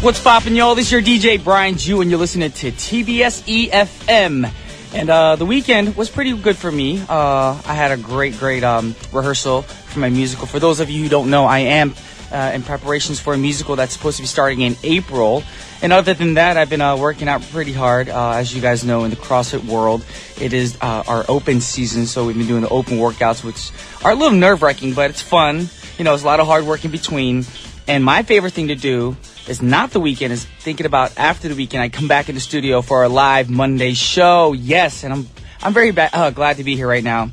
What's poppin', y'all? This is your DJ, Brian Jew, and you're listening to TBS efm. And the weekend was pretty good for me. I had a great rehearsal for my musical. For those of you who don't know, I am in preparations for a musical that's supposed to be starting in April. And other than that, I've been working out pretty hard. As you guys know, in the CrossFit world, it is our open season, so we've been doing the open workouts, which are a little nerve-wracking, but it's fun. You know, there's a lot of hard work in between. And my favorite thing to do is not the weekend, is thinking about after the weekend. I come back in the studio for our live Monday show. Yes, and I'm very glad to be here right now,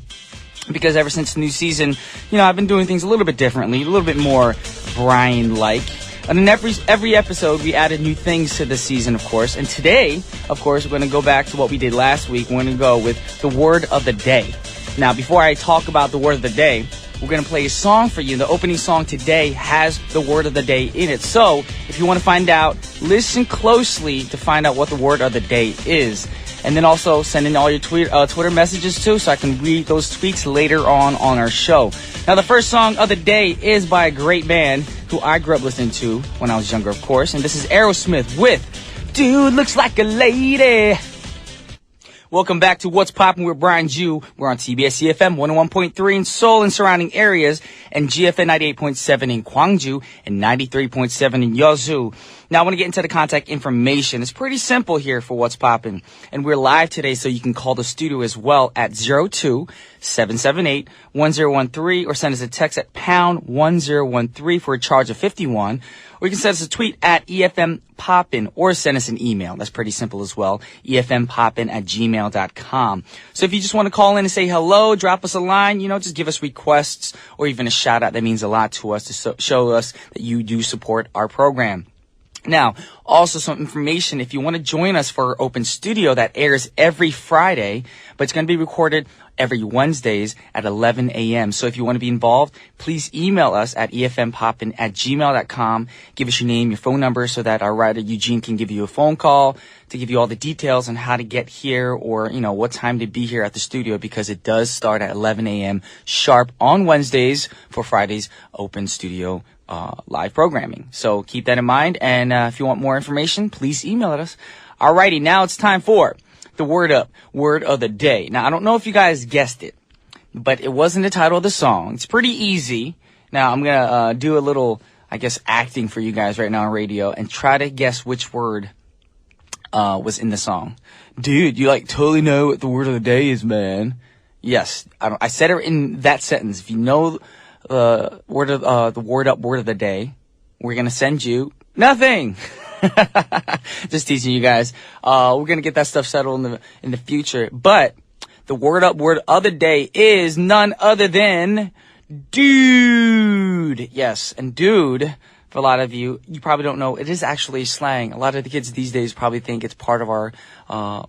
because ever since the new season, you know, I've been doing things a little bit differently, a little bit more Brian-like. And in every episode, we added new things to the season, of course. And today, of course, we're going to go back to what we did last week. We're going to go with the word of the day. Now, before I talk about the word of the day, we're going to play a song for you. The opening song today has the word of the day in it. So if you want to find out, listen closely to find out what the word of the day is. And then also send in all your Twitter messages too, so I can read those tweets later on our show. Now, the first song of the day is by a great band who I grew up listening to when I was younger, of course. And this is Aerosmith with Dude Looks Like a Lady. Welcome back to What's Poppin' with Brian Jew. We're on TBS efm 101.3 in Seoul and surrounding areas, and GFN 98.7 in Gwangju and 93.7 in Yeosu. Now, I want to get into the contact information. It's pretty simple here for What's Poppin'. And we're live today, so you can call the studio as well at 02-778-1013, or send us a text at pound 1013 for a charge of 51. Or you can send us a tweet at EFM Poppin, or send us an email. That's pretty simple as well. EFMPoppin@gmail.com. So if you just want to call in and say hello, drop us a line, you know, just give us requests or even a shout out. That means a lot to us to show us that you do support our program. Now, also some information, if you want to join us for our open studio that airs every Friday, but it's going to be recorded every Wednesdays at 11 a.m. So if you want to be involved, please email us at efmpoppin@gmail.com. Give us your name, your phone number, so that our writer Eugene can give you a phone call to give you all the details on how to get here, or, you know, what time to be here at the studio, because it does start at 11 a.m. sharp on Wednesdays for Friday's open studio live programming. So keep that in mind. And if you want more information, please email us. Alrighty, now it's time for the word of the day. Now, I don't know if you guys guessed it, but it wasn't the title of the song. It's pretty easy. Now, I'm going to do a little, I guess, acting for you guys right now on radio and try to guess which word was in the song. Dude, you like totally know what the word of the day is, man. Yes, I said it in that sentence. If you know the word of the day, we're gonna send you nothing. Just teasing you guys. We're gonna get that stuff settled in the future. But the word of the day is none other than dude. Yes, and dude, for a lot of you probably don't know, it is actually slang. A lot of the kids these days probably think it's part of our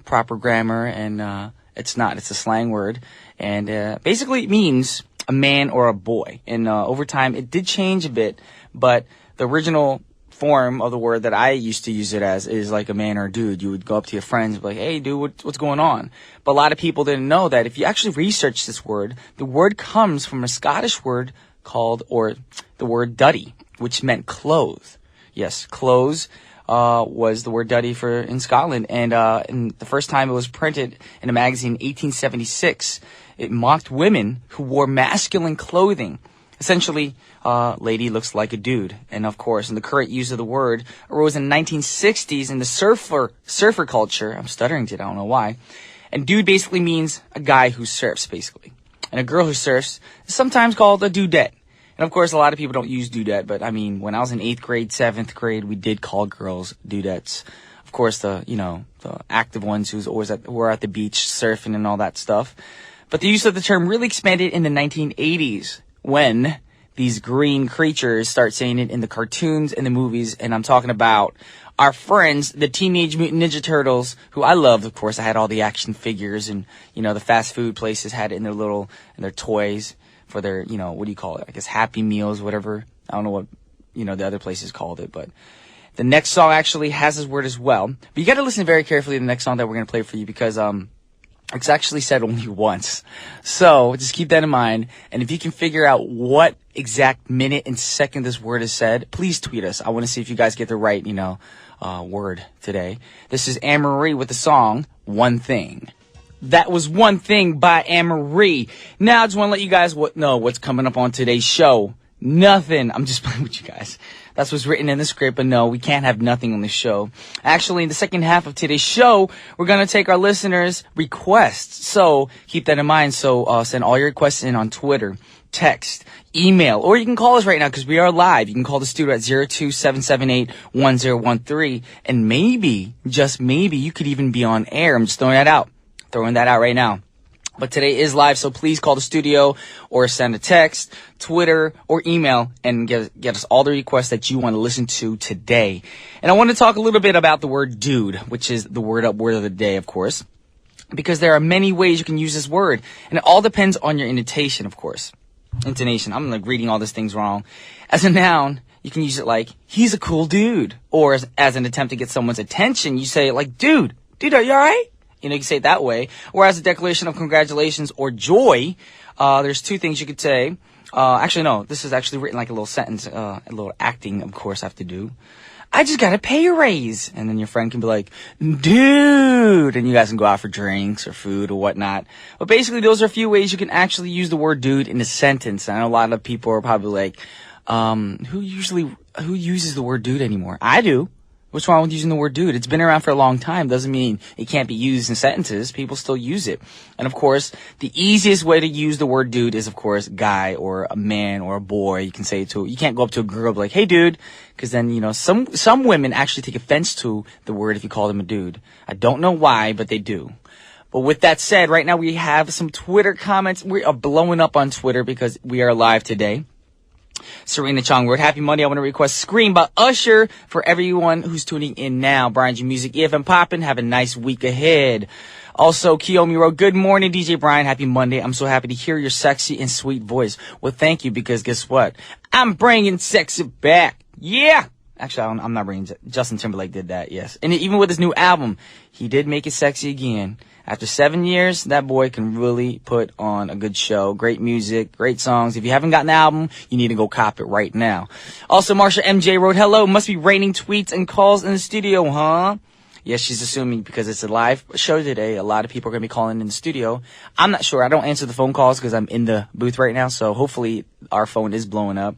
proper grammar, and it's not. It's a slang word, and basically it means a man or a boy. And over time, it did change a bit, but the original form of the word that I used to use it as is like a man or a dude. You would go up to your friends and be like, hey, dude, what's going on? But a lot of people didn't know that if you actually research this word, the word comes from a Scottish word called, or the word duddy, which meant clothes. Yes, clothes was the word duddy for in Scotland. And in the first time it was printed in a magazine in 1876, it mocked women who wore masculine clothing. Essentially, lady looks like a dude. And of course, in the current use of the word arose in the 1960s in the surfer culture. I'm stuttering today, I don't know why. And dude basically means a guy who surfs, basically. And a girl who surfs is sometimes called a dudette. And of course, a lot of people don't use dudette, but I mean, when I was in 8th grade, 7th grade, we did call girls dudettes. Of course, the active ones who were at the beach surfing and all that stuff. But the use of the term really expanded in the 1980s when these green creatures start saying it in the cartoons and the movies. And I'm talking about our friends, the Teenage Mutant Ninja Turtles, who I loved, of course. I had all the action figures, and, you know, the fast food places had it in their toys for their, you know, what do you call it? I guess Happy Meals, whatever. I don't know what, you know, the other places called it, but the next song actually has this word as well. But you got to listen very carefully to the next song that we're going to play for you, because It's actually said only once. So just keep that in mind. And if you can figure out what exact minute and second this word is said, please tweet us. I want to see if you guys get the right, word today. This is Anne-Marie with the song, One Thing. That was One Thing by Anne-Marie. Now I just want to let you guys know what's coming up on today's show. Nothing. I'm just playing with you guys. That's what's written in the script, but no, we can't have nothing on the show. Actually, in the second half of today's show, we're going to take our listeners' requests. So keep that in mind. So send all your requests in on Twitter, text, email, or you can call us right now because we are live. You can call the studio at 02-778-1013, and maybe, just maybe, you could even be on air. I'm just throwing that out right now. But today is live, so please call the studio or send a text, Twitter, or email and get us all the requests that you want to listen to today. And I want to talk a little bit about the word dude, which is the word of the day, of course, because there are many ways you can use this word, and it all depends on your intonation, of course. Intonation. I'm like reading all these things wrong. As a noun, you can use it like, he's a cool dude. Or as an attempt to get someone's attention, you say it like, dude, are you alright? You can say it that way. Or as a declaration of congratulations or joy, there's two things you could say. Actually, no, this is actually written like a little sentence, a little acting, of course, I have to do. I just got a pay raise. And then your friend can be like, dude. And you guys can go out for drinks or food or whatnot. But basically, those are a few ways you can actually use the word dude in a sentence. And I know a lot of people are probably like, who uses the word dude anymore? I do. What's wrong with using the word dude? It's been around for a long time. Doesn't mean it can't be used in sentences. People still use it. And of course, the easiest way to use the word dude is, of course, guy or a man or a boy. You can say it to, you can't go up to a girl and be like, hey dude, because then, some women actually take offense to the word if you call them a dude. I don't know why, but they do. But with that said, right now we have some Twitter comments. We are blowing up on Twitter because we are live today. Serena Chong wrote, happy Monday. I want to request Scream by Usher for everyone who's tuning in now. Brian G Music, EFM Poppin. Have a nice week ahead. Also, Kiyomi wrote, good morning, DJ Brian. Happy Monday. I'm so happy to hear your sexy and sweet voice. Well, thank you, because guess what? I'm bringing sexy back. Yeah. Actually, I'm not bringing Justin Timberlake did that, yes. And even with his new album, he did make it sexy again. After 7 years, that boy can really put on a good show. Great music, great songs. If you haven't got an album, you need to go cop it right now. Also, Marsha MJ wrote, hello, must be raining tweets and calls in the studio, huh? Yes, she's assuming because it's a live show today. A lot of people are going to be calling in the studio. I'm not sure. I don't answer the phone calls because I'm in the booth right now. So hopefully our phone is blowing up.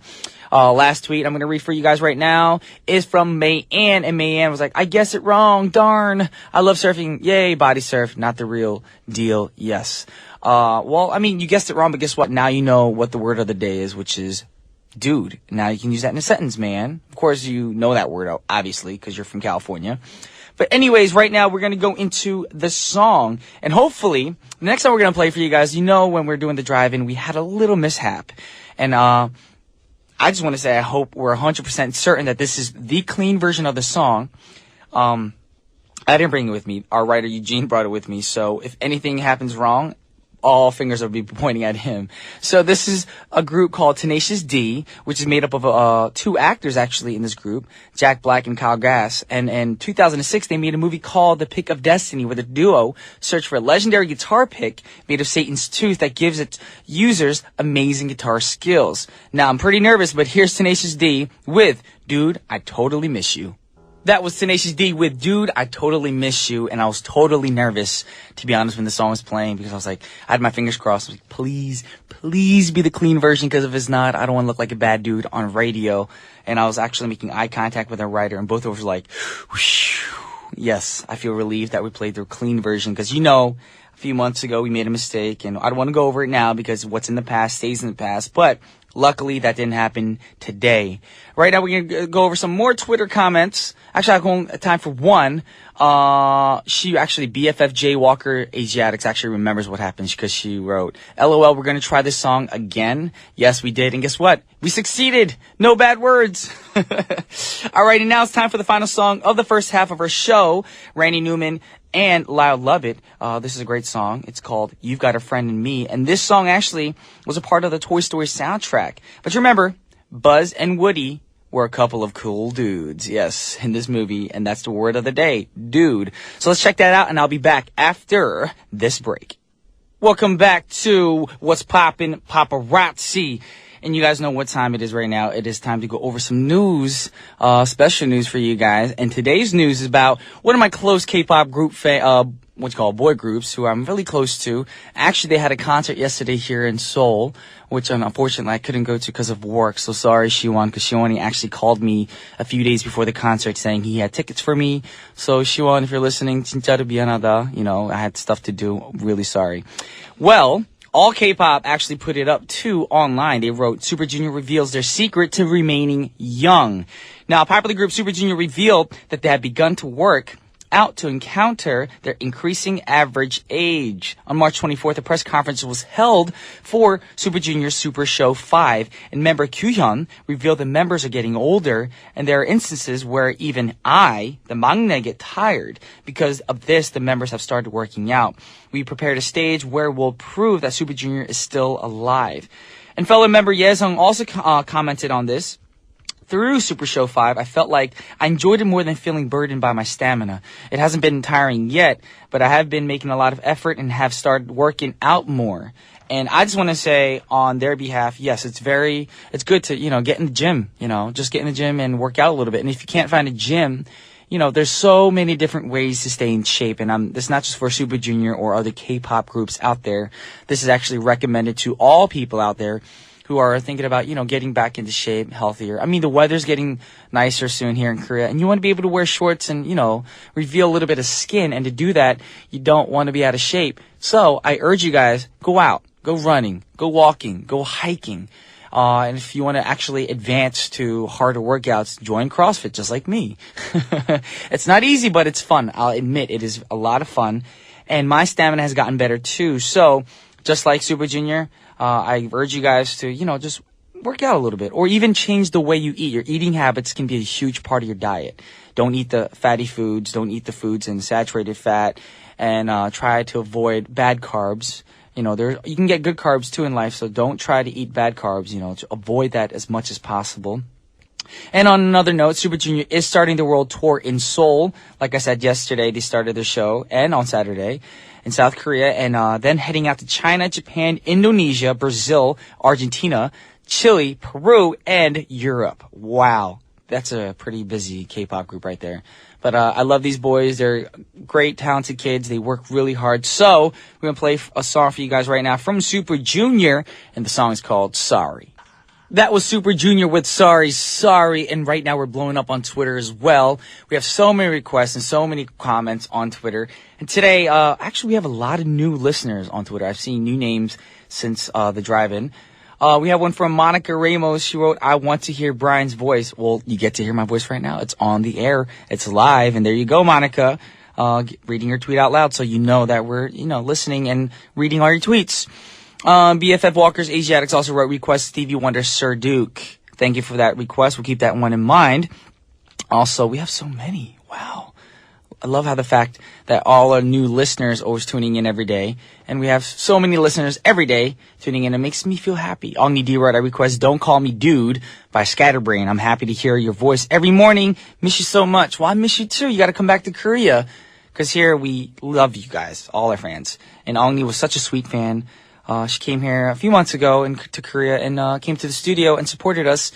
Last tweet I'm going to read for you guys right now is from Mayanne. And Mayanne was like, I guess it wrong. Darn. I love surfing. Yay, body surf. Not the real deal. Yes. Well, I mean, you guessed it wrong, but guess what? Now you know what the word of the day is, which is dude. Now you can use that in a sentence, man. Of course, you know that word, obviously, because you're from California. But anyways, right now we're going to go into the song. And hopefully, the next song we're going to play for you guys, when we're doing the drive-in, we had a little mishap. And I just want to say I hope we're 100% certain that this is the clean version of the song. I didn't bring it with me. Our writer Eugene brought it with me. So if anything happens wrong, all fingers will be pointing at him. So this is a group called Tenacious D, which is made up of two actors actually in this group, Jack Black and Kyle Gass. And in 2006, they made a movie called The Pick of Destiny, where the duo search for a legendary guitar pick made of Satan's tooth that gives its users amazing guitar skills. Now, I'm pretty nervous, but here's Tenacious D with Dude, I Totally Miss You. That was Tenacious D with Dude, I Totally Miss You. And I was totally nervous, to be honest, when the song was playing, because I was like, I had my fingers crossed. I was like, please be the clean version, because if it's not, I don't want to look like a bad dude on radio. And I was actually making eye contact with our writer, and both of us were like, whoosh. Yes, I feel relieved that we played the clean version, because a few months ago we made a mistake, and I don't want to go over it now because what's in the past stays in the past. But luckily, that didn't happen today. Right now, we're going to go over some more Twitter comments. Actually, I have time for one. BFF J Walker Asiatics actually remembers what happened because she wrote, LOL, we're going to try this song again. Yes, we did. And guess what? We succeeded. No bad words. All right, and now it's time for the final song of the first half of our show. Randy Newman and Loud Love It. This is a great song. It's called You've Got a Friend in Me. And this song actually was a part of the Toy Story soundtrack. But you remember, Buzz and Woody we're a couple of cool dudes. Yes, in this movie, and that's the word of the day, dude. So let's check that out, and I'll be back after this break. Welcome back to What's Poppin' Paparazzi. And you guys know what time it is right now. It is time to go over some news, special news for you guys. And today's news is about one of my close K-pop group what's called boy groups who I'm really close to. Actually, they had a concert yesterday here in Seoul, which unfortunately I couldn't go to because of work. So sorry, Siwon, because Siwon actually called me a few days before the concert saying he had tickets for me. So Siwon, if you're listening, 진짜로 미안하다. You know, I had stuff to do. Really sorry. Well, all K-pop actually put it up too online. They wrote, Super Junior reveals their secret to remaining young. Now, popular group Super Junior revealed that they had begun to work out to encounter their increasing average age. On March 24th, a press conference was held for Super Junior Super Show 5, and member Kyuhyun revealed the members are getting older, and there are instances where even I, the maknae, get tired. Because of this, the members have started working out. We prepared a stage where we'll prove that Super Junior is still alive. And fellow member Yesung also commented on this. Through Super Show 5, I felt like I enjoyed it more than feeling burdened by my stamina. It hasn't been tiring yet, but I have been making a lot of effort and have started working out more. And I just want to say on their behalf, yes, it's good to, get in the gym, just get in the gym and work out a little bit. And if you can't find a gym, there's so many different ways to stay in shape. And this is not just for Super Junior or other K-pop groups out there. This is actually recommended to all people out there who are thinking about, getting back into shape, healthier. I mean, the weather's getting nicer soon here in Korea, and you want to be able to wear shorts and, reveal a little bit of skin. And to do that, you don't want to be out of shape. So I urge you guys, go out, go running, go walking, go hiking. And if you want to actually advance to harder workouts, join CrossFit just like me. It's not easy, but it's fun. I'll admit it is a lot of fun. And my stamina has gotten better too. So just like Super Junior, I urge you guys to, just work out a little bit or even change the way you eat. Your eating habits can be a huge part of your diet. Don't eat the fatty foods. Don't eat the foods in saturated fat, and try to avoid bad carbs. You can get good carbs too in life, so don't try to eat bad carbs, to avoid that as much as possible. And on another note, Super Junior is starting the world tour in Seoul. Like I said yesterday, they started their show, and on Saturday in South Korea, and then heading out to China, Japan, Indonesia, Brazil, Argentina, Chile, Peru, and Europe. Wow. That's a pretty busy K-pop group right there. But I love these boys. They're great, talented kids. They work really hard. So we're going to play a song for you guys right now from Super Junior, and the song is called Sorry. That was Super Junior with Sorry, Sorry, and right now we're blowing up on Twitter as well. We have so many requests and so many comments on Twitter. And today, actually we have a lot of new listeners on Twitter. I've seen new names since the drive-in. We have one from Monica Ramos. She wrote, I want to hear Brian's voice. Well, you get to hear my voice right now. It's on the air. It's live. And there you go, Monica, reading your tweet out loud so you know that we're, listening and reading all your tweets. BFF Walker's Asiatics also wrote, request Stevie Wonder Sir Duke. Thank you for that request. We'll keep that one in mind. Also, we have so many. Wow. I love how the fact that all our new listeners are always tuning in every day. And we have so many listeners every day tuning in. It makes me feel happy. Ogni D wrote, I request Don't Call Me Dude by Scatterbrain. I'm happy to hear your voice every morning. Miss you so much. Well, I miss you too. You got to come back to Korea. Because here we love you guys, all our fans. And Ogni was such a sweet fan. She came here a few months ago to Korea and came to the studio and supported us.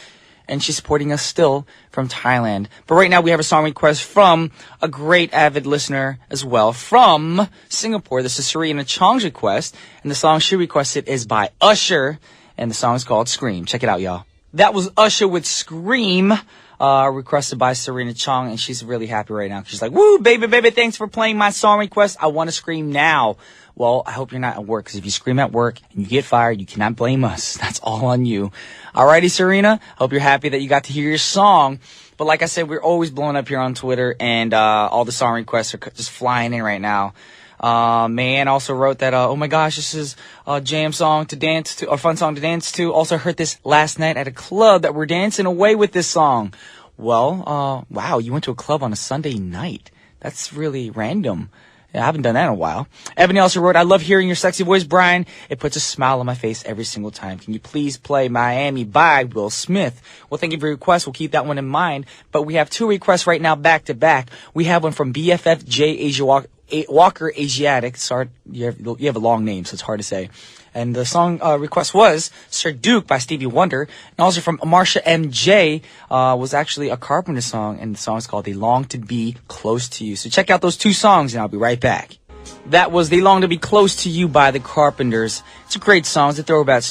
And she's supporting us still from Thailand. But right now we have a song request from a great avid listener as well from Singapore. This is Serena Chong's request. And the song she requested is by Usher. And the song is called Scream. Check it out, y'all. That was Usher with Scream, requested by Serena Chong. And she's really happy right now. She's like, woo, baby, thanks for playing my song request. I want to scream now. Well, I hope you're not at work, because if you scream at work and you get fired, you cannot blame us. That's all on you. Alrighty, Serena. Hope you're happy that you got to hear your song. But like I said, we're always blowing up here on Twitter, and all the song requests are just flying in right now. Man also wrote that, oh my gosh, this is a jam song to dance to, a fun song to dance to. Also heard this last night at a club that we're dancing away with this song. Well, wow, you went to a club on a Sunday night. That's really random. Yeah, I haven't done that in a while. Ebony also wrote, I love hearing your sexy voice, Brian. It puts a smile on my face every single time. Can you please play Miami by Will Smith? Well, thank you for your request. We'll keep that one in mind. But we have 2 requests right now back to back. We have one from BFFJ Walker Asiatic. Sorry, you have a long name, so it's hard to say. And the song request was Sir Duke by Stevie Wonder. And also from Marsha MJ was actually a Carpenter song. And the song is called They Long to Be Close to You. So check out those 2 songs and I'll be right back. That was They Long to Be Close to You by the Carpenters. It's a great song. It's a throwback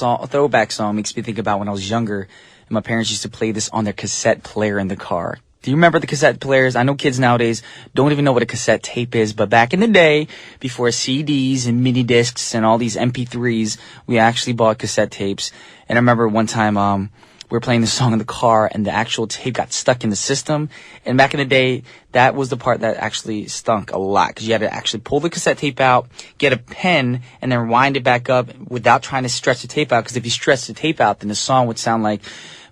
song. Makes me think about when I was younger. And my parents used to play this on their cassette player in the car. Do you remember the cassette players? I know kids nowadays don't even know what a cassette tape is, but back in the day, before CDs and mini discs and all these MP3s, we actually bought cassette tapes. And I remember one time, we were playing this song in the car and the actual tape got stuck in the system. And back in the day, that was the part that actually stunk a lot because you had to actually pull the cassette tape out, get a pen, and then wind it back up without trying to stretch the tape out. Because if you stretch the tape out, then the song would sound like,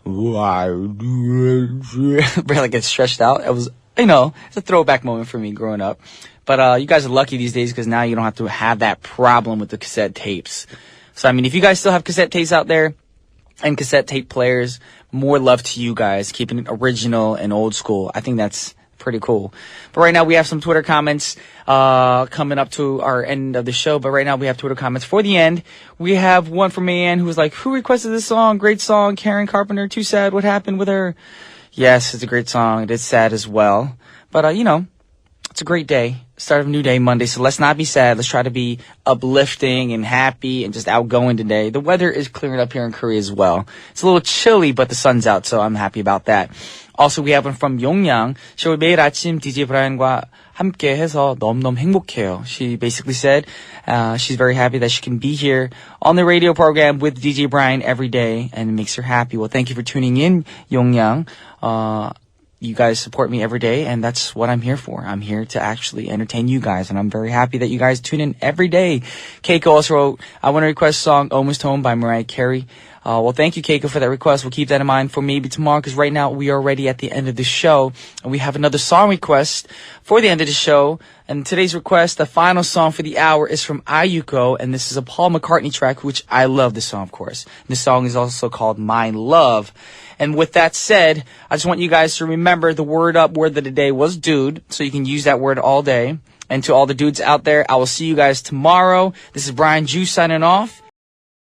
barely get stretched out. It was, it's a throwback moment for me growing up. But you guys are lucky these days because now you don't have to have that problem with the cassette tapes. So, I mean, if you guys still have cassette tapes out there and cassette tape players, more love to you guys, keeping it original and old school. I think that's pretty cool. But right now we have some Twitter comments coming up to our end of the show. But right now we have Twitter comments for the end. We have one from Mayanne who was like, who requested this song? Great song. Karen Carpenter, too sad. What happened with her? Yes, it's a great song. It is sad as well. But, it's a great day. Start of a new day, Monday. So let's not be sad. Let's try to be uplifting and happy and just outgoing today. The weather is clearing up here in Korea as well. It's a little chilly, but the sun's out, so I'm happy about that. Also, we have one from 용양. She 매일 아침 DJ브라이언과 함께해서 너무너무 행복해요. She basically said she's very happy that she can be here on the radio program with DJ Brian every day, and it makes her happy. Well, thank you for tuning in, 용양. You guys support me every day, and that's what I'm here for. I'm here to actually entertain you guys, and I'm very happy that you guys tune in every day. Keiko also wrote, I want to request the song Almost Home by Mariah Carey. Well, thank you, Keiko, for that request. We'll keep that in mind for maybe tomorrow, because right now we are already at the end of the show, and we have another song request for the end of the show. And today's request, the final song for the hour, is from Ayuko, and this is a Paul McCartney track, which I love this song, of course. This song is also called My Love. And with that said, I just want you guys to remember the word of the day was dude, so you can use that word all day. And to all the dudes out there, I will see you guys tomorrow. This is Brian Ju signing off.